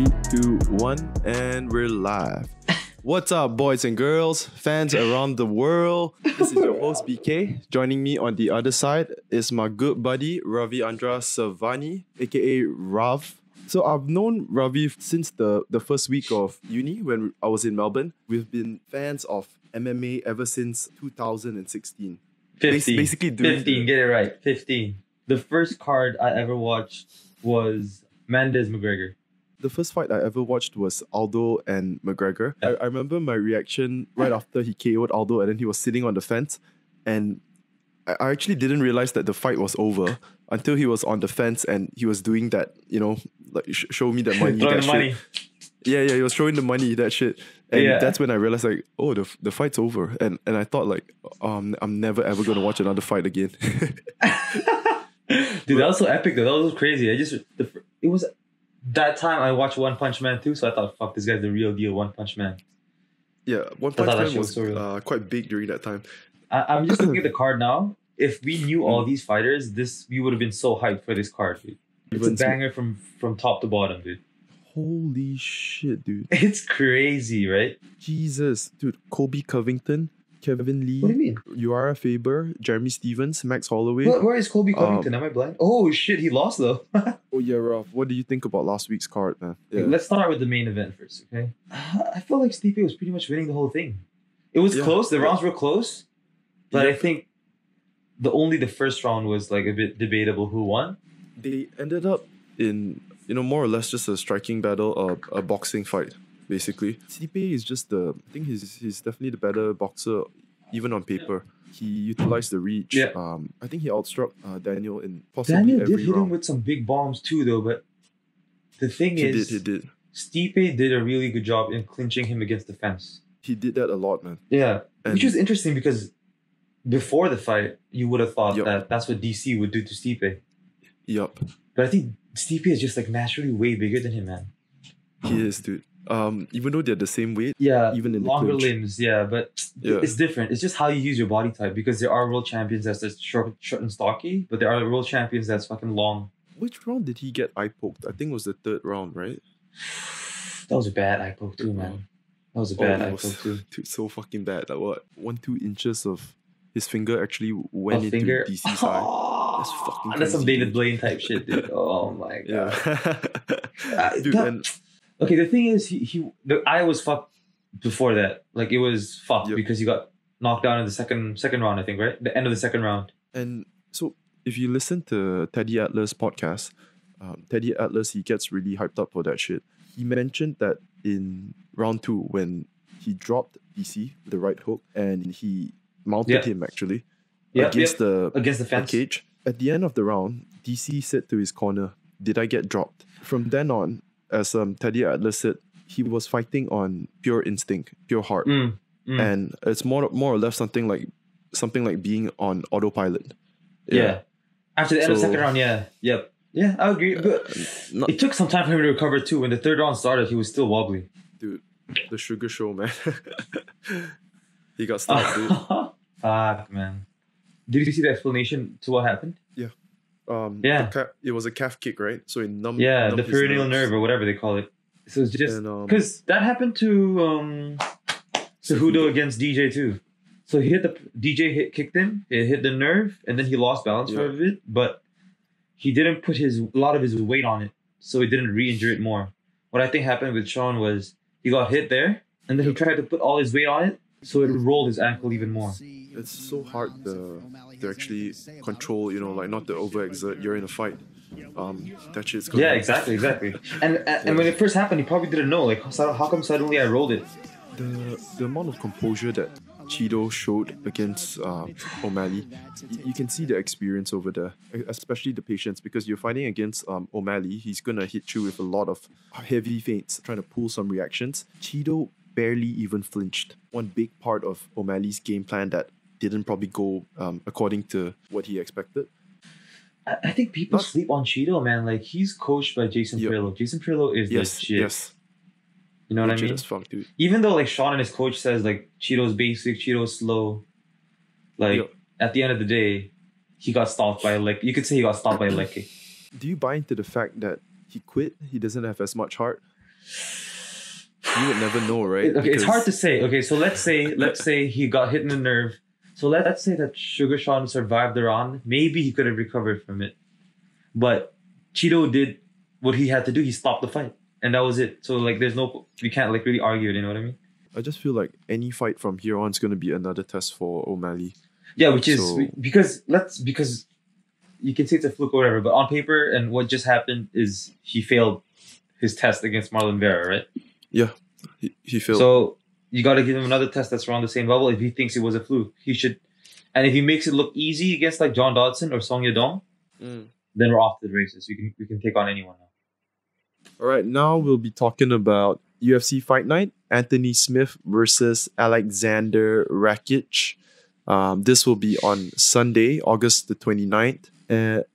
3, 2, 1, and we're live. What's up, boys and girls, fans around the world? This is your host, BK. Joining me on the other side is my good buddy, Ravi Andra Savani, aka Rav. So I've known Ravi since the first week of uni when I was in Melbourne. We've been fans of MMA ever since 2016. 15. Basically 15, get it right. 15. The first card I ever watched was Mendes McGregor. The first fight I ever watched was Aldo and McGregor. I remember my reaction right after he KO'd Aldo and then he was sitting on the fence. And I actually didn't realize that the fight was over until he was on the fence and he was doing that, like show me the money. Throwing the money. Yeah, he was showing the money, that shit. And that's when I realized like, oh, the fight's over. And I thought like, I'm never ever going to watch another fight again. Dude, that was so epic though. That was crazy. It was that time I watched One Punch Man too, so I thought, fuck, this guy's the real deal, One Punch Man. Yeah, One Punch Man was quite big during that time. I'm just looking at the card now. If we knew all these fighters, we would have been so hyped for this card, dude. It's a banger from top to bottom, dude. Holy shit, dude. It's crazy, right? Jesus, dude. Colby Covington, Kevin Lee. What do you mean? Uriah Faber, Jeremy Stevens, Max Holloway. Where is Colby Covington? Am I blind? Oh shit, he lost though. Oh yeah, Ralph. What do you think about last week's card, man? Yeah. Let's start with the main event first, okay? I feel like Stipe was pretty much winning the whole thing. It was close. The rounds were close, but I think the first round was like a bit debatable who won. They ended up in more or less just a striking battle, a boxing fight. Basically, Stipe is just I think he's definitely the better boxer, even on paper. He utilized the reach. Yeah. I think he outstruck Daniel in possibly every Daniel did hit round. him with some big bombs too, though. But the thing is, he did. Stipe did a really good job in clinching him against the fence. He did that a lot, man. Yeah, And which is interesting because before the fight, you would have thought that that's what DC would do to Stipe. Yup. But I think Stipe is just like naturally way bigger than him, man. He is, dude. Even though they're the same weight, Yeah, even in the longer clinch. limbs, but it's different. It's just how you use your body type, because there are world champions that's just short and stocky, but there are world champions that's fucking long. Which round did he get eye poked? I think it was the third round, right? That was a bad eye poke too, man. That was a bad eye poke too. Dude, so fucking bad. Like what? 1-2 inches of his finger actually went into DC's eye. That's fucking crazy. That's some David Blaine type shit, dude. Oh my god. Yeah. Dude, okay, the thing is, the eye was fucked before that. Like, it was fucked because he got knocked down in the second round, I think, right? The end of the second round. And so, if you listen to Teddy Atlas' podcast, Teddy Atlas, he gets really hyped up for that shit. He mentioned that in round 2, when he dropped DC, the right hook, and he mounted him actually against the fence cage. At the end of the round, DC said to his corner, "Did I get dropped?" From then on, as Teddy Atlas said, he was fighting on pure instinct, pure heart, and it's more or less something like being on autopilot. After the end of the second round, I agree. But it took some time for him to recover too. When the third round started, he was still wobbly. Dude, the sugar show, man. He got stopped, dude. Fuck, man. Did you see the explanation to what happened? Yeah. It was a calf kick, right? So it numbed. The peroneal nerve or whatever they call it. So it's just because that happened to Cejudo against DJ too. So he hit kicked him. It hit the nerve, and then he lost balance for a bit. But he didn't put a lot of his weight on it, so it didn't re-injure it more. What I think happened with Sean was he got hit there, and then he tried to put all his weight on it, so it rolled his ankle even more. It's so hard to actually control, like not to overexert. You're in a fight. That shit's gonna happen. Exactly. And when it first happened, he probably didn't know. Like, how come suddenly I rolled it? The amount of composure that Cheeto showed against O'Malley, you can see the experience over there, especially the patience, because you're fighting against O'Malley. He's gonna hit you with a lot of heavy feints, trying to pull some reactions. Cheeto barely even flinched. One big part of O'Malley's game plan that didn't probably go according to what he expected. I think people sleep on Cheeto, man. Like, he's coached by Jason Perillo. Jason Perillo is legit. Yes. You know what I mean? As fuck, dude. Even though like Sean and his coach says like Cheeto's basic, Cheeto's slow. Like at the end of the day, he got stopped by you could say he got stopped by a leg kick. Do you buy into the fact that he quit? He doesn't have as much heart. You would never know, right? Okay, it's hard to say. Okay, so let's say he got hit in the nerve. So let's say that Sugar Sean survived the round. Maybe he could have recovered from it. But Cheeto did what he had to do. He stopped the fight. And that was it. So like we can't like really argue it, you know what I mean? I just feel like any fight from here on is going to be another test for O'Malley. Yeah, because you can say it's a fluke or whatever, but on paper and what just happened is he failed his test against Marlon Vera, right? Yeah, he failed. So you got to give him another test that's around the same level. If he thinks it was a fluke, he should. And if he makes it look easy against like John Dodson or Song Yadong, then we're off to the races. We can take on anyone now. All right, now we'll be talking about UFC Fight Night. Anthony Smith versus Alexander Rakic. This will be on Sunday, August the 29th at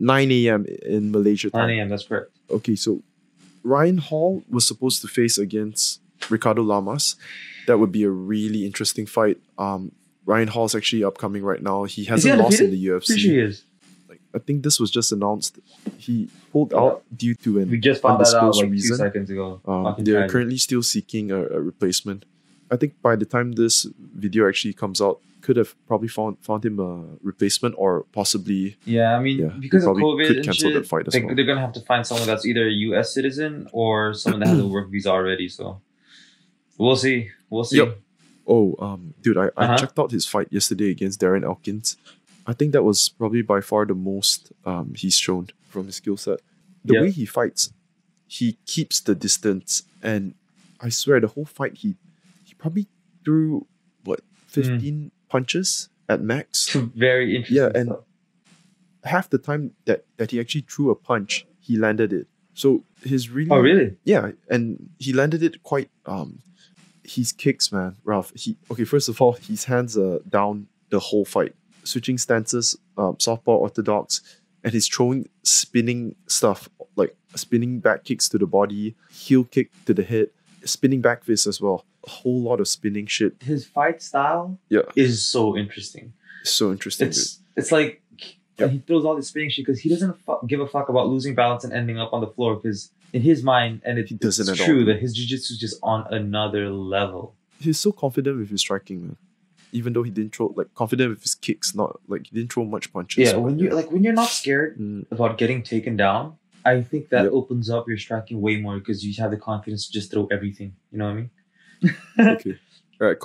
9 a.m. in Malaysia time. 9 a.m., that's correct. Okay, so Ryan Hall was supposed to face against Ricardo Lamas. That would be a really interesting fight. Ryan Hall's actually upcoming right now. He hasn't lost in the UFC. Pretty sure he is. I think this was just announced. He pulled out due to an we just found that out like reason. 2 seconds ago. They're currently still seeking a replacement. I think by the time this video actually comes out, could have probably found him a replacement or possibly. Yeah, I mean, because of COVID and shit, that fight as well. They're gonna have to find someone that's either a US citizen or someone that has a work visa already. So we'll see. Yep. Oh, dude, I checked out his fight yesterday against Darren Elkins. I think that was probably by far the most he's shown from his skill set. The way he fights, he keeps the distance, and I swear the whole fight he probably threw 15 punches at max. Very interesting. Yeah, and half the time that he actually threw a punch, he landed it. So his really really? Yeah, and he landed it quite his kicks, man, Ralph. First of all, his hands are down the whole fight. Switching stances, southpaw orthodox, and he's throwing spinning stuff, like spinning back kicks to the body, heel kick to the head, spinning back fist as well. A whole lot of spinning shit. His fight style is so interesting. So interesting. It's like he throws all this spinning shit because he doesn't give a fuck about losing balance and ending up on the floor, because in his mind, and it's true that his jiu-jitsu is just on another level. He's so confident with his striking, man. Even though he didn't throw, confident with his kicks, not like he didn't throw much punches. Yeah, when you're not scared about getting taken down, I think that opens up your striking way more because you have the confidence to just throw everything. You know what I mean? Okay. All right,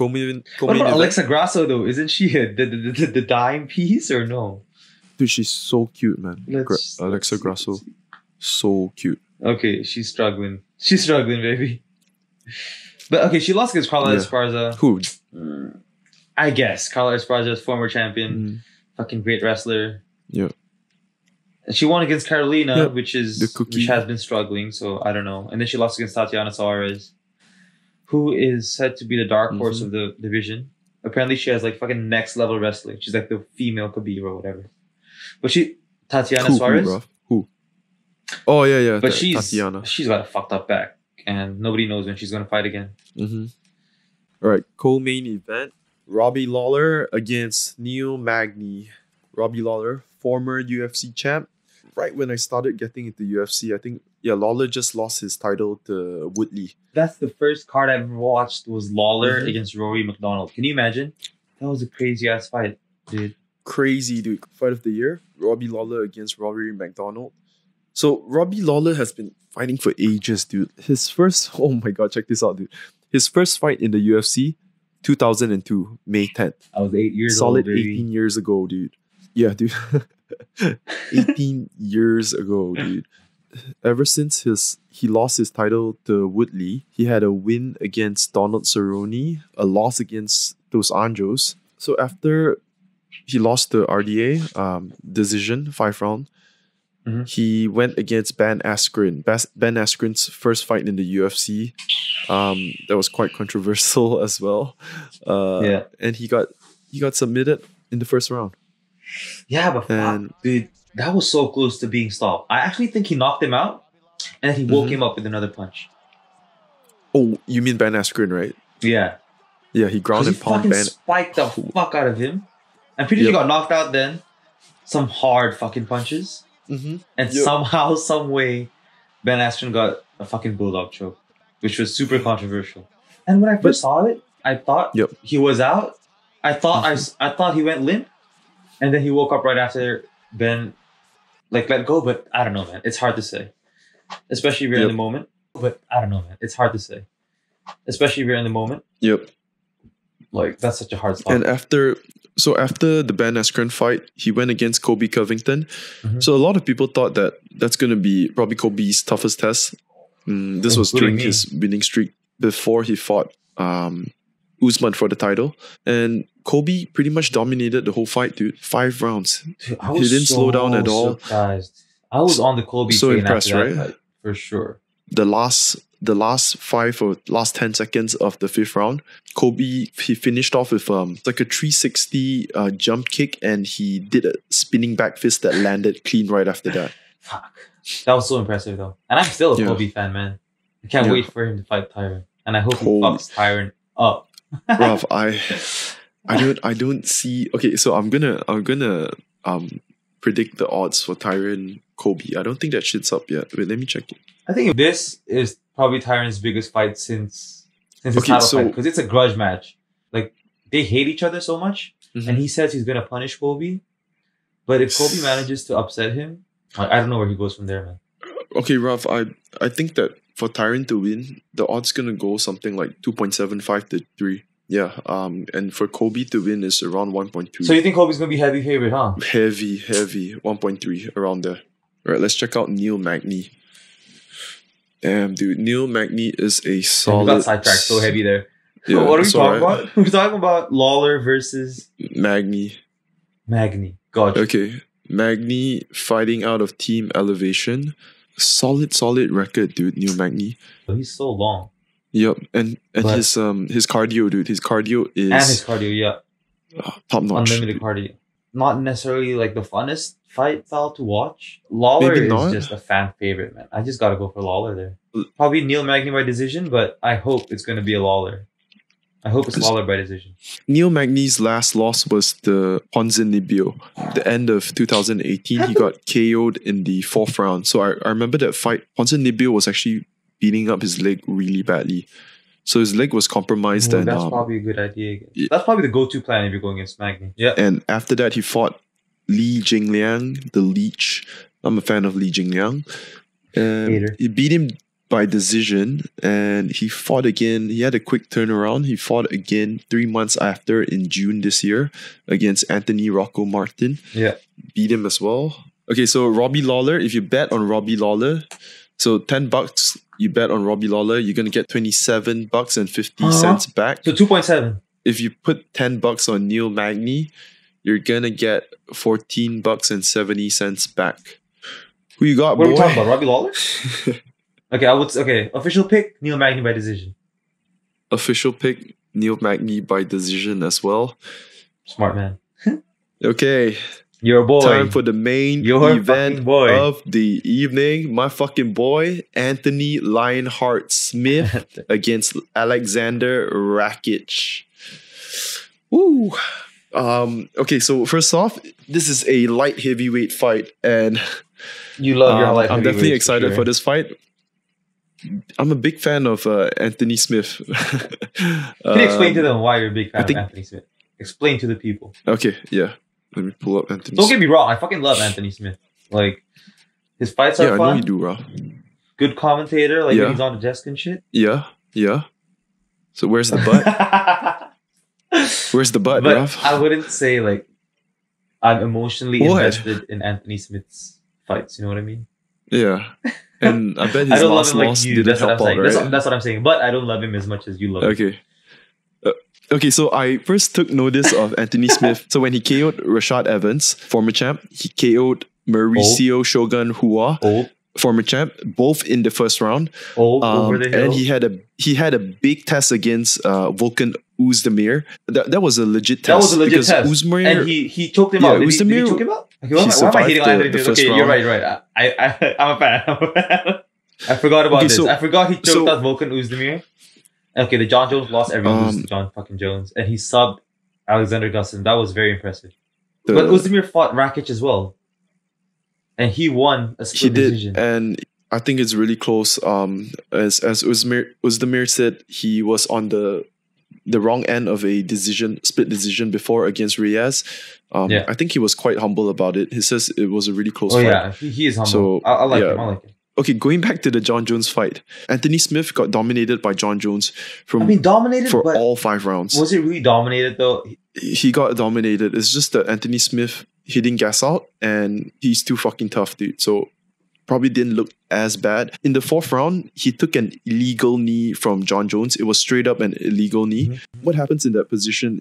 what about Alexa Grasso though? Isn't she the dime piece or no? Dude, she's so cute, man. Alexa Grasso, so cute. Okay, she's struggling. She's struggling, baby. But okay, she lost against Carla Esparza. Who? I guess Carla Esparza is former champion, fucking great wrestler. Yeah. And she won against Carolina, which has been struggling. So I don't know. And then she lost against Tatiana Suarez, who is said to be the dark horse of the division. Apparently, she has like fucking next level wrestling. She's like the female Khabib or whatever. But Tatiana Suarez. Who? Oh yeah. But Tatiana. She's got a fucked up back, and nobody knows when she's gonna fight again. All right, co-main event. Robbie Lawler against Neil Magny. Robbie Lawler, former UFC champ. Right when I started getting into UFC, I think, Lawler just lost his title to Woodley. That's the first card I've ever watched was Lawler against Rory McDonald. Can you imagine? That was a crazy-ass fight, dude. Crazy, dude. Fight of the year. Robbie Lawler against Rory McDonald. So, Robbie Lawler has been fighting for ages, dude. Oh my god, check this out, dude. His first fight in the UFC, 2002, May 10th. I was 8 years old, Solid 18 years ago, dude. Yeah, dude. 18 years ago, dude. Ever since he lost his title to Woodley, he had a win against Donald Cerrone, a loss against Dos Anjos. So after he lost the RDA decision, 5 round, he went against Ben Askren. Ben Askren's first fight in the UFC. That was quite controversial as well. And he got submitted in the first round. Yeah, but fuck, dude, that was so close to being stopped. I actually think he knocked him out, and he woke him up with another punch. Oh, you mean Ben Askren, right? Yeah. Yeah, he ground and pound Ben. Spiked the fuck out of him. I'm pretty sure he got knocked out then. Some hard fucking punches. And somehow, some way, Ben Askren got a fucking bulldog choke. which was super controversial. And when I first saw it, I thought he was out. I thought he went limp, and then he woke up right after Ben let go. But I don't know, man. It's hard to say, especially if you're in the moment. But I don't know, man. It's hard to say, especially if you're in the moment. Yep. Like, that's such a hard spot. And after the Ben Askren fight, he went against Colby Covington. So a lot of people thought that that's going to be probably Colby's toughest test. This was during his winning streak before he fought Usman for the title. And Colby pretty much dominated the whole fight, dude. 5 rounds. Dude, he didn't slow down at all. Surprised. I was on the Colby so train impressed, after that right? fight, for sure. The last 5 or last 10 seconds of the 5th round, Colby, he finished off with like a 360 jump kick, and he did a spinning back fist that landed clean right after that. Fuck. That was so impressive though. And I'm still a Colby fan, man. I can't wait for him to fight Tyron. And I hope he fucks Tyron up. Rav, I don't see. Okay, so I'm gonna predict the odds for Tyron Colby. I don't think that shit's up yet. Wait, let me check it. I think this is probably Tyron's biggest fight since his title fight, because it's a grudge match. Like, they hate each other so much, and he says he's gonna punish Colby. But if Colby manages to upset him, I don't know where he goes from there, man. Okay, Rav, I think that for Tyron to win, the odds gonna go something like 2.75 to 3. Yeah, and for Colby to win is around 1.2. So you think Colby's gonna be heavy favorite, huh? Heavy, 1.3 around there. All right, let's check out Neil Magny. Damn, dude, Neil Magny is a solid. We got sidetracked so heavy there. Yeah, what are we talking about? We're talking about Lawler versus Magny. Gotcha. Okay, Magny fighting out of Team Elevation. Solid record, dude. Neil Magny. He's so long. Yep, and his cardio, dude. His cardio is top notch. Unlimited cardio. Not necessarily like the funnest fight style to watch. Lawler is just a fan favorite, man. I just gotta go for Lawler there. Probably Neil Magny by decision, but I hope it's gonna be a Lawler. I hope it's Lawler by decision. Neil Magny's last loss was the Ponzinibbio. The end of 2018, he got KO'd in the 4th round. So I remember that fight. Ponzinibbio was actually beating up his leg really badly. So his leg was compromised. And that's probably a good idea. That's probably the go-to plan if you're going against Magny. Yeah. And after that, he fought Li Jingliang, the Leech. I'm a fan of Li Jingliang. He beat him by decision, and he fought again. He had a quick turnaround. He fought again 3 months after in June this year against Anthony Rocco Martin. Yeah. Beat him as well. Okay, so Robbie Lawler, if you bet on Robbie Lawler, so $10 you bet on Robbie Lawler, you're going to get $27.50 back. So 2.7. If you put $10 on Neil Magny, you're going to get $14.70 back. Who you got, What boy? are we talking about? Robbie Lawler? Okay, official pick, Neil Magny by decision. Official pick, Neil Magny by decision as well. Smart man. Okay. Your boy. Time for the main event of the evening. My fucking boy, Anthony Lionheart Smith against Alexander Rakitch. Woo! Okay, so first off, this is a light heavyweight fight, and you love your light heavyweight. I'm definitely excited for this fight. I'm a big fan of Anthony Smith. Can you explain to them why you're a big fan of Anthony Smith? Explain to the people. Okay, yeah. Let me pull up Anthony. Don't get me wrong, I fucking love Anthony Smith. Like, his fights are fun. Yeah, I know you do, bro. Good commentator, like when he's on the desk and shit. Yeah. So where's the butt? Where's the butt, bro? I wouldn't say like I'm emotionally invested in Anthony Smith's fights. You know what I mean? Yeah. And I bet his last loss didn't help out, right? That's what I'm saying. But I don't love him as much as you love him. Okay, so I first took notice of Anthony Smith. So when he KO'd Rashad Evans, former champ, he KO'd Mauricio Shogun Hua, former champ, both in the first round. Over the hill. And he had a big test against Volkan Oezdemir. That was a legit test. That was a legit test. Uzdemir, and he choked him out. Did he choke him out? Okay, why am I hating on Anthony Smith? Okay, you're right. I'm a fan. I forgot about this. I forgot he choked out Volkan Oezdemir. Okay, the John Jones lost everyone. John fucking Jones. And he subbed Alexander Gustin. That was very impressive. But Oezdemir fought Rakic as well. And he won a split decision. And I think it's really close. As Uzdemir said, he was on the wrong end of a split decision before against Reyes. I think he was quite humble about it. He says it was a really close fight. Yeah, he is humble. So, I like him. I like him. Okay, going back to the Jon Jones fight, Anthony Smith got dominated by Jon Jones for all 5 rounds. Was it really dominated though? He got dominated. It's just that Anthony Smith, he didn't gas out, and he's too fucking tough, dude. So probably didn't look as bad. In the 4th round, he took an illegal knee from Jon Jones. It was straight up an illegal knee. Mm-hmm. What happens in that position,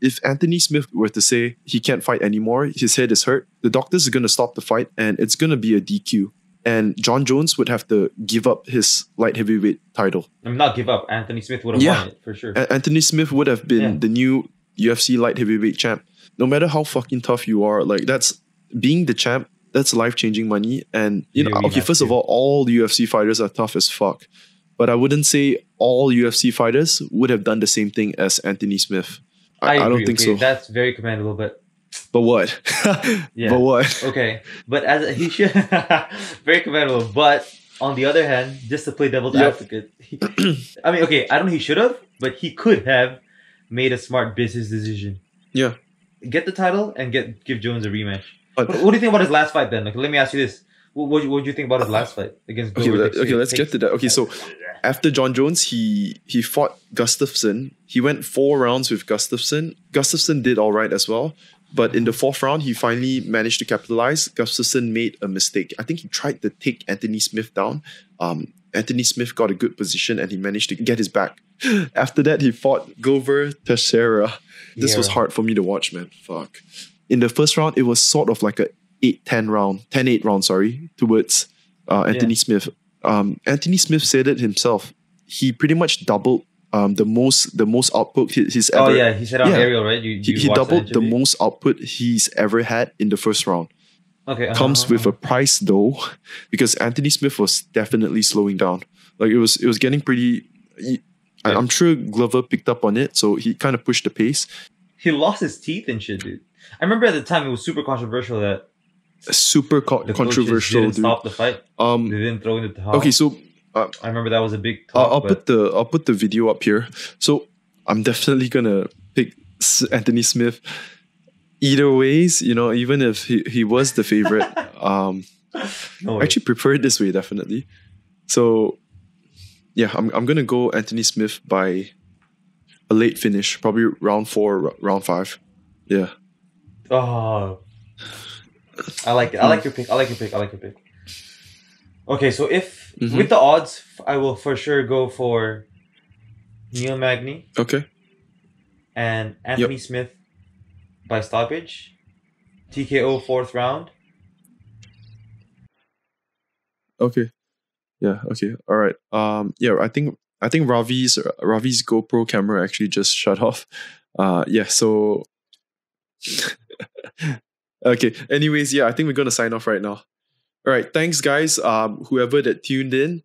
if Anthony Smith were to say he can't fight anymore, his head is hurt, the doctors are going to stop the fight and it's going to be a DQ. And Jon Jones would have to give up his light heavyweight title. Not give up. Anthony Smith would have won it, for sure. Anthony Smith would have been the new UFC light heavyweight champ. No matter how fucking tough you are, like that's being the champ, that's life-changing money. And, first of all the UFC fighters are tough as fuck. But I wouldn't say all UFC fighters would have done the same thing as Anthony Smith. I don't think so. That's very commendable, but what? But what? Okay. But he should very commendable. But on the other hand, just to play devil's advocate, I don't know he should have, but he could have made a smart business decision. Yeah. Get the title and give Jones a rematch. What do you think about his last fight then? Let me ask you this. What do you think about his last fight against Glover? Let's get to that. Okay, so after Jon Jones, he fought Gustafsson. He went 4 rounds with Gustafsson. Gustafsson did all right as well. But in the 4th round, he finally managed to capitalize. Gustafsson made a mistake. I think he tried to take Anthony Smith down. Anthony Smith got a good position and he managed to get his back. After that, he fought Glover Teixeira. This was hard for me to watch, man. Fuck. In the 1st round, it was sort of like a 10-8 round, towards Anthony Smith. Anthony Smith said it himself. He pretty much doubled the most output he's ever. Oh yeah, he said on aerial, right? He doubled the most output he's ever had in the 1st round. Okay. Comes with a price though, because Anthony Smith was definitely slowing down. Like it was getting pretty. I'm sure Glover picked up on it, so he kind of pushed the pace. He lost his teeth and shit, dude. I remember at the time it was super controversial that. Controversial, didn't dude. Stop the fight. They didn't throw in the towel. Okay, so. I remember that was a big talk. I'll put the video up here. So I'm definitely gonna pick Anthony Smith. Either ways, even if he was the favorite, I actually prefer it this way definitely. So yeah, I'm gonna go Anthony Smith by a late finish, probably round 4, round 5. Yeah. Oh, I like it. I like your pick. Okay, so if with the odds, I will for sure go for Neil Magny. Okay. And Anthony Smith by stoppage. TKO 4th round. Okay. Yeah. Okay. All right. I think Ravi's GoPro camera actually just shut off. So. Okay. Anyways, I think we're gonna sign off right now. All right, thanks guys. Whoever that tuned in.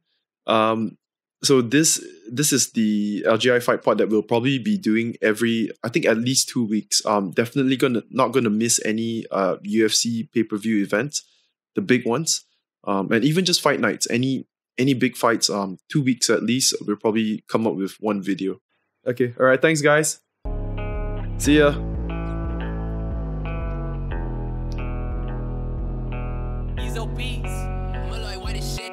So this is the LGI Fight Pod that we'll probably be doing I think at least 2 weeks. Definitely not gonna miss any UFC pay-per-view events, the big ones. And even just fight nights. Any big fights, 2 weeks at least, we'll probably come up with 1 video. Okay, all right, thanks guys. See ya. Obese. I'm like, what is shit?